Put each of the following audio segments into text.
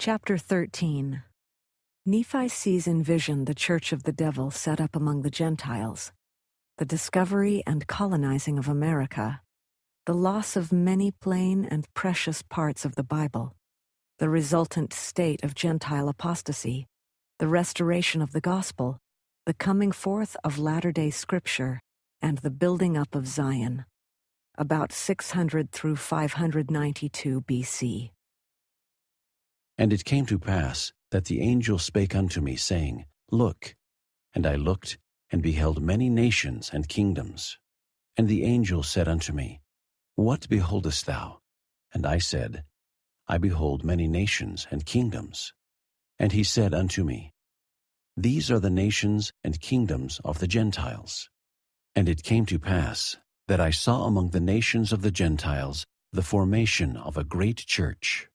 Chapter 13. Nephi sees in vision the church of the devil set up among the Gentiles, the discovery and colonizing of America, the loss of many plain and precious parts of the Bible, the resultant state of Gentile apostasy, the restoration of the gospel, the coming forth of latter-day scripture, and the building up of Zion, about 600 through 592 BC. And it came to pass that the angel spake unto me, saying, Look. And I looked, and beheld many nations and kingdoms. And the angel said unto me, What beholdest thou? And I said, I behold many nations and kingdoms. And he said unto me, These are the nations and kingdoms of the Gentiles. And it came to pass that I saw among the nations of the Gentiles the formation of a great church.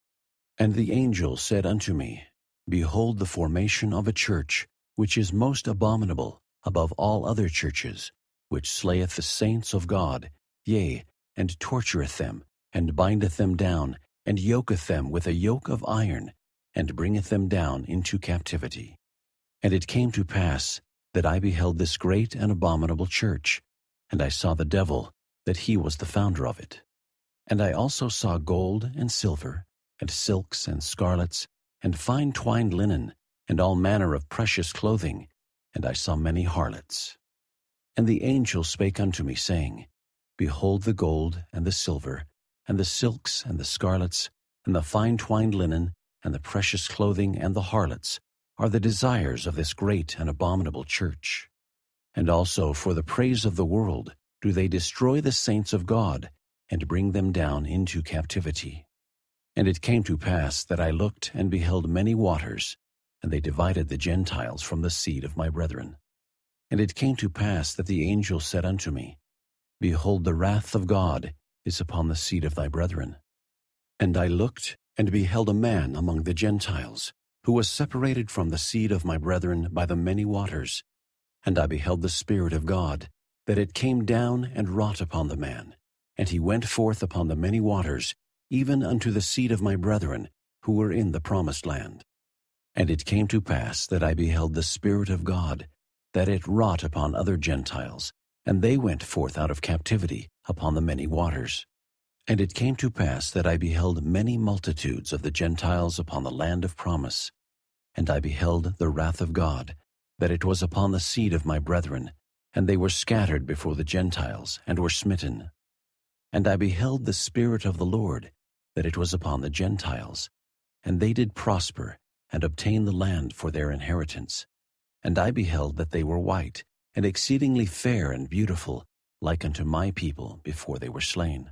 And the angel said unto me, Behold the formation of a church, which is most abominable above all other churches, which slayeth the saints of God, yea, and tortureth them, and bindeth them down, and yoketh them with a yoke of iron, and bringeth them down into captivity. And it came to pass that I beheld this great and abominable church, and I saw the devil, that he was the founder of it. And I also saw gold and silver, and silks and scarlets, and fine twined linen, and all manner of precious clothing, and I saw many harlots. And the angel spake unto me, saying, Behold the gold and the silver, and the silks and the scarlets, and the fine twined linen, and the precious clothing, and the harlots, are the desires of this great and abominable church. And also for the praise of the world do they destroy the saints of God, and bring them down into captivity. And it came to pass that I looked and beheld many waters, and they divided the Gentiles from the seed of my brethren. And it came to pass that the angel said unto me, Behold, the wrath of God is upon the seed of thy brethren. And I looked and beheld a man among the Gentiles, who was separated from the seed of my brethren by the many waters. And I beheld the Spirit of God, that it came down and wrought upon the man, and he went forth upon the many waters, even unto the seed of my brethren, who were in the promised land. And it came to pass that I beheld the Spirit of God, that it wrought upon other Gentiles, and they went forth out of captivity upon the many waters. And it came to pass that I beheld many multitudes of the Gentiles upon the land of promise. And I beheld the wrath of God, that it was upon the seed of my brethren, and they were scattered before the Gentiles, and were smitten. And I beheld the Spirit of the Lord, that it was upon the Gentiles, and they did prosper, and obtain the land for their inheritance. And I beheld that they were white, and exceedingly fair and beautiful, like unto my people before they were slain.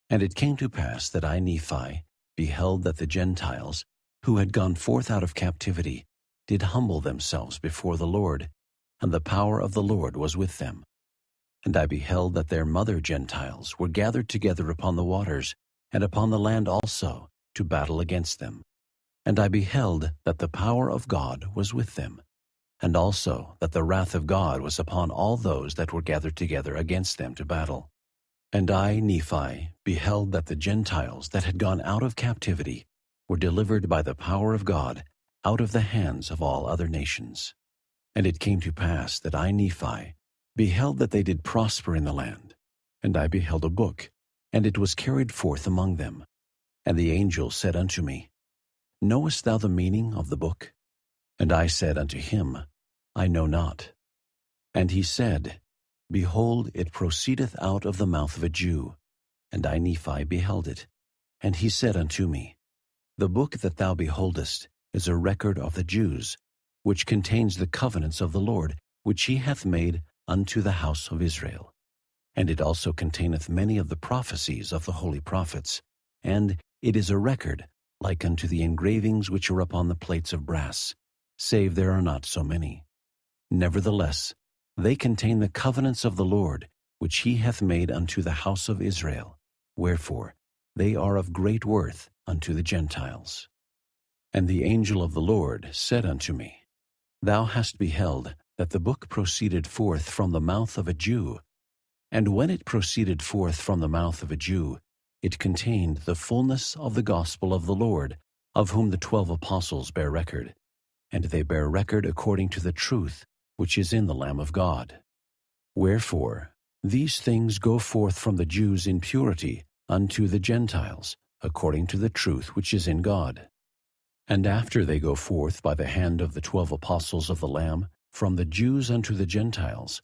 And it came to pass that I, Nephi, beheld that the Gentiles, who had gone forth out of captivity, did humble themselves before the Lord, and the power of the Lord was with them. And I beheld that their mother Gentiles were gathered together upon the waters, and upon the land also, to battle against them. And I beheld that the power of God was with them, and also that the wrath of God was upon all those that were gathered together against them to battle. And I, Nephi, beheld that the Gentiles that had gone out of captivity were delivered by the power of God out of the hands of all other nations. And it came to pass that I, Nephi, beheld that they did prosper in the land. And I beheld a book, and it was carried forth among them. And the angel said unto me, Knowest thou the meaning of the book? And I said unto him, I know not. And he said, Behold, it proceedeth out of the mouth of a Jew. And I, Nephi, beheld it. And he said unto me, The book that thou beholdest is a record of the Jews, which contains the covenants of the Lord, which he hath made unto the house of Israel. And it also containeth many of the prophecies of the holy prophets, and it is a record like unto the engravings which are upon the plates of brass, save there are not so many. Nevertheless, they contain the covenants of the Lord, which he hath made unto the house of Israel, wherefore they are of great worth unto the Gentiles. And the angel of the Lord said unto me, Thou hast beheld that the book proceeded forth from the mouth of a Jew, and when it proceeded forth from the mouth of a Jew, it contained the fullness of the gospel of the Lord of whom the 12 apostles bear record, and they bear record according to the truth which is in the Lamb of God. Wherefore, these things go forth from the Jews in purity unto the Gentiles, according to the truth which is in God. And after they go forth by the hand of the 12 apostles of the Lamb, from the Jews unto the Gentiles,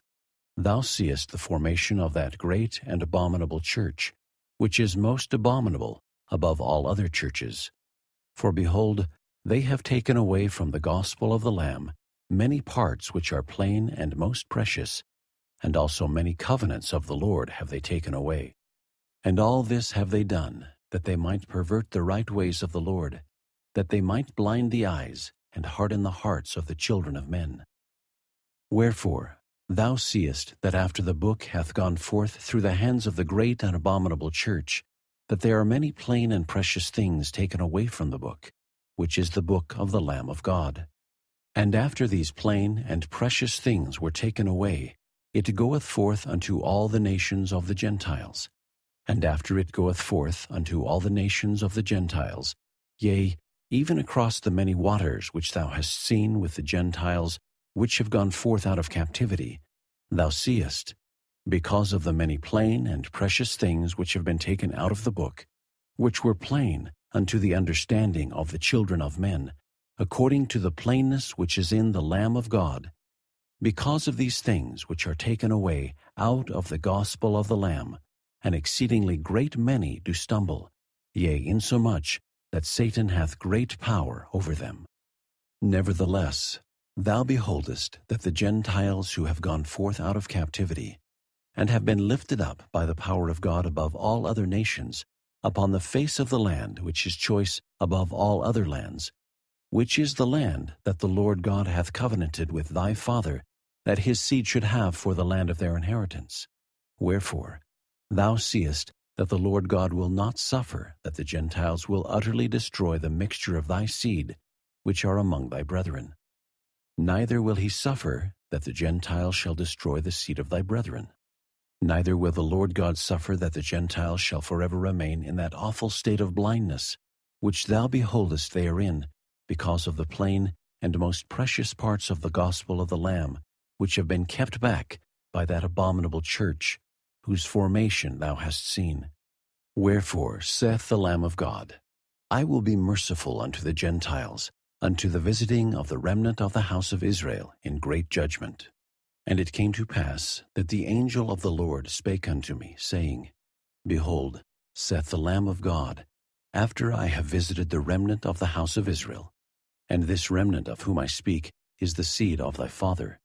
thou seest the formation of that great and abominable church, which is most abominable above all other churches. For behold, they have taken away from the gospel of the Lamb many parts which are plain and most precious, and also many covenants of the Lord have they taken away. And all this have they done, that they might pervert the right ways of the Lord, that they might blind the eyes and harden the hearts of the children of men. Wherefore, thou seest that after the book hath gone forth through the hands of the great and abominable church, that there are many plain and precious things taken away from the book, which is the book of the Lamb of God. And after these plain and precious things were taken away, it goeth forth unto all the nations of the Gentiles. And after it goeth forth unto all the nations of the Gentiles, yea, even across the many waters which thou hast seen with the Gentiles, which have gone forth out of captivity, thou seest, because of the many plain and precious things which have been taken out of the book, which were plain unto the understanding of the children of men, according to the plainness which is in the Lamb of God, because of these things which are taken away out of the gospel of the Lamb, an exceedingly great many do stumble, yea, insomuch that Satan hath great power over them. Nevertheless, thou beholdest that the Gentiles who have gone forth out of captivity, and have been lifted up by the power of God above all other nations, upon the face of the land which is choice above all other lands, which is the land that the Lord God hath covenanted with thy father, that his seed should have for the land of their inheritance. Wherefore, thou seest that the Lord God will not suffer that the Gentiles will utterly destroy the mixture of thy seed, which are among thy brethren. Neither will he suffer that the Gentiles shall destroy the seed of thy brethren. Neither will the Lord God suffer that the Gentiles shall forever remain in that awful state of blindness, which thou beholdest they are in, because of the plain and most precious parts of the gospel of the Lamb, which have been kept back by that abominable church, whose formation thou hast seen. Wherefore, saith the Lamb of God, I will be merciful unto the Gentiles, unto the visiting of the remnant of the house of Israel in great judgment. And it came to pass that the angel of the Lord spake unto me, saying, Behold, saith the Lamb of God, after I have visited the remnant of the house of Israel, and this remnant of whom I speak is the seed of thy father.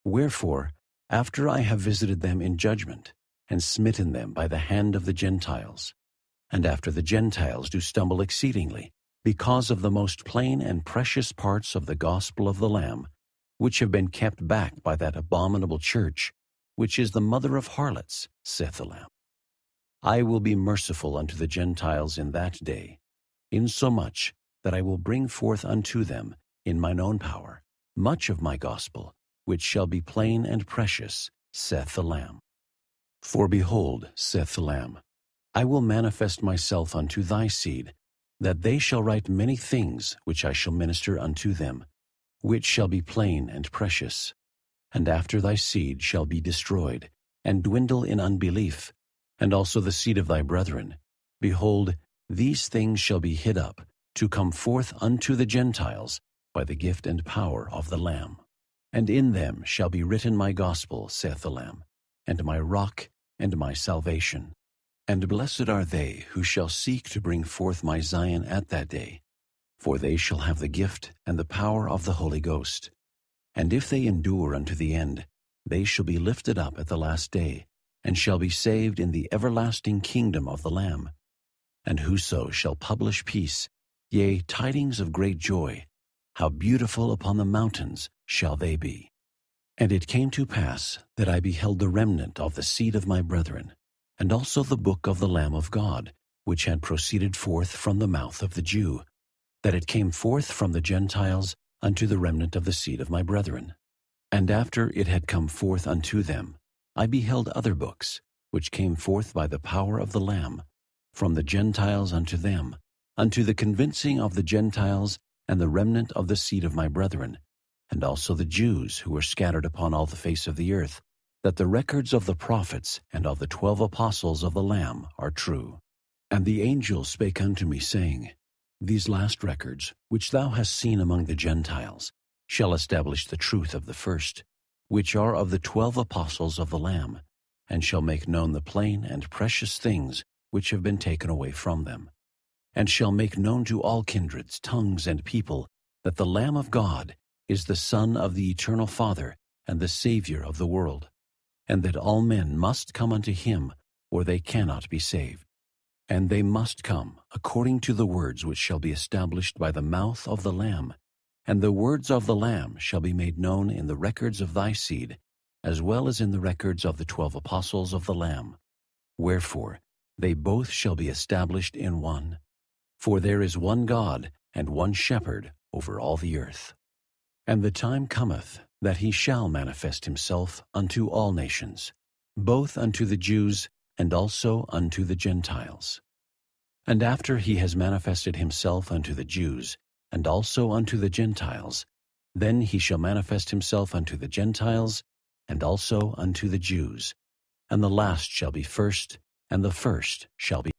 Wherefore, after I have visited them in judgment, and smitten them by the hand of the Gentiles, and after the Gentiles do stumble exceedingly, because of the most plain and precious parts of the gospel of the Lamb, which have been kept back by that abominable church, which is the mother of harlots, saith the Lamb. I will be merciful unto the Gentiles in that day, insomuch that I will bring forth unto them, in mine own power, much of my gospel, which shall be plain and precious, saith the Lamb. For behold, saith the Lamb, I will manifest myself unto thy seed, that they shall write many things which I shall minister unto them, which shall be plain and precious. And after thy seed shall be destroyed, and dwindle in unbelief, and also the seed of thy brethren. Behold, these things shall be hid up, to come forth unto the Gentiles by the gift and power of the Lamb. And in them shall be written my gospel, saith the Lamb, and my rock and my salvation. And blessed are they who shall seek to bring forth my Zion at that day, for they shall have the gift and the power of the Holy Ghost. And if they endure unto the end, they shall be lifted up at the last day, and shall be saved in the everlasting kingdom of the Lamb. And whoso shall publish peace, yea, tidings of great joy, how beautiful upon the mountains shall they be. And it came to pass that I beheld the remnant of the seed of my brethren, and also the book of the Lamb of God, which had proceeded forth from the mouth of the Jew, that it came forth from the Gentiles unto the remnant of the seed of my brethren. And after it had come forth unto them, I beheld other books, which came forth by the power of the Lamb, from the Gentiles unto them, unto the convincing of the Gentiles and the remnant of the seed of my brethren, and also the Jews who were scattered upon all the face of the earth, that the records of the prophets and of the 12 apostles of the Lamb are true. And the angel spake unto me, saying, These last records, which thou hast seen among the Gentiles, shall establish the truth of the first, which are of the 12 apostles of the Lamb, and shall make known the plain and precious things which have been taken away from them, and shall make known to all kindreds, tongues, and people, that the Lamb of God is the Son of the eternal Father and the Savior of the world, and that all men must come unto him, or they cannot be saved. And they must come according to the words which shall be established by the mouth of the Lamb, and the words of the Lamb shall be made known in the records of thy seed, as well as in the records of the 12 apostles of the Lamb. Wherefore they both shall be established in one. For there is one God and one shepherd over all the earth. And the time cometh that he shall manifest himself unto all nations, both unto the Jews and also unto the Gentiles. And after he has manifested himself unto the Jews and also unto the Gentiles, then he shall manifest himself unto the Gentiles and also unto the Jews. And the last shall be first, and the first shall be